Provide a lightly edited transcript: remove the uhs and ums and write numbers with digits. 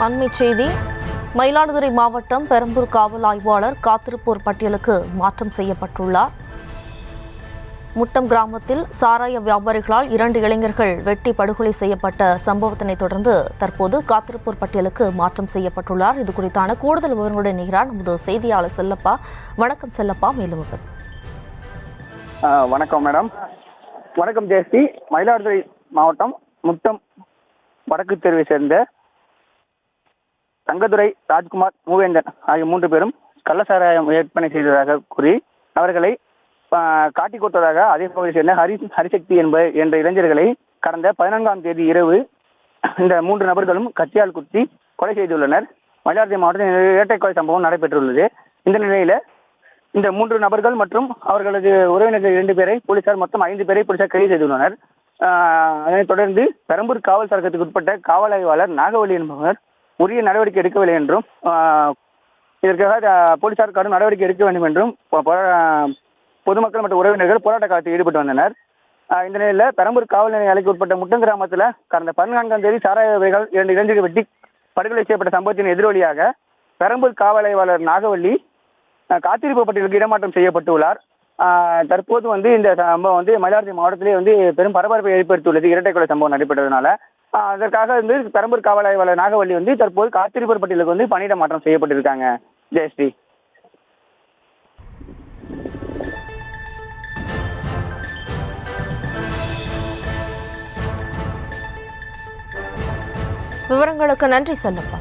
அண்மைச் செய்தி. மயிலாடுதுறை மாவட்டம் பெரம்பூர் காவல் ஆய்வாளர் காத்திருப்போர் பட்டியலுக்கு மாற்றம் செய்யப்பட்டுள்ளார். முட்டம் கிராமத்தில் சாராய வியாபாரிகளால் 2 இளைஞர்கள் வெட்டி படுகொலை செய்யப்பட்ட சம்பவத்தினை தொடர்ந்து தற்போது காத்திருப்போர் பட்டியலுக்கு மாற்றம் செய்யப்பட்டுள்ளார். இது குறித்தான கூடுதல் விவரங்களுடன் இணைகிறார் நமது செய்தியாளர் செல்லப்பா. வணக்கம் செல்லப்பா, மேலும் விவரம். வணக்கம் மேடம். வணக்கம் ஜெயஸ்ரீ. மயிலாடுதுறை மாவட்டம் முட்டம் வடக்கு தெருவை சேர்ந்த தங்கதுரை, ராஜ்குமார், மூவேந்தன் ஆகிய 3 பேரும் கள்ளசாராயம் விற்பனை செய்ததாக கூறி அவர்களை காட்டிக் கொடுத்ததாக அதே பகுதியை சேர்ந்த ஹரிசக்தி என்ற இளைஞர்களை கடந்த 14ஆம் தேதி இரவு இந்த 3 நபர்களும் கத்தியால் குத்தி கொலை செய்துள்ளனர். மயிலாடுதுறை மாவட்டத்தில் இரட்டை கொலை சம்பவம் நடைபெற்றுள்ளது. இந்த நிலையில இந்த 3 நபர்கள் மற்றும் அவர்களது உறவினர்கள் 2 பேரை போலீசார் மொத்தம் 5 பேரை போலீசார் கைது செய்துள்ளனர். அதனைத் தொடர்ந்து பெரம்பூர் காவல் சரகத்துக்கு உட்பட்ட காவல் ஆய்வாளர் நாகவள்ளி என்பவர் உரிய நடவடிக்கை எடுக்கவில்லை என்றும் இதற்காக போலீசார் கடும் நடவடிக்கை எடுக்க வேண்டும் என்றும் பொதுமக்கள் மற்றும் உறவினர்கள் போராட்ட காலத்தில் ஈடுபட்டு வந்தனர். இந்த நிலையில் பெரம்பூர் காவல் நிலைய எல்லைக்கு உட்பட்ட முட்டம் கிராமத்தில் கடந்த 14ஆம் தேதி சாராய வியாபாரிகள் 2 இளைஞர்கள் வெட்டி படுகொலை செய்யப்பட்ட சம்பவத்தின் எதிரொலியாக பெரம்பூர் காவல் ஆய்வாளர் நாகவள்ளி காத்திருப்பு பட்டியலுக்கு இடமாற்றம் செய்யப்பட்டுள்ளார். தற்போது இந்த சம்பவம் மயிலாடுதுறை மாவட்டத்திலே பெரும் பரபரப்பை ஏற்படுத்தியுள்ளது. இரட்டை கொலை சம்பவம் நடைபெற்றதுனால அதற்காக பெரம்பூர் காவல் ஆய்வாளர் நாகவள்ளி தற்போது காத்திருப்பு பட்டியலுக்கு பணியிட மாற்றம் செய்யப்பட்டிருக்காங்க. ஜெயஸ்ரீ. விவரங்களுக்கு நன்றி செல்லப்பா.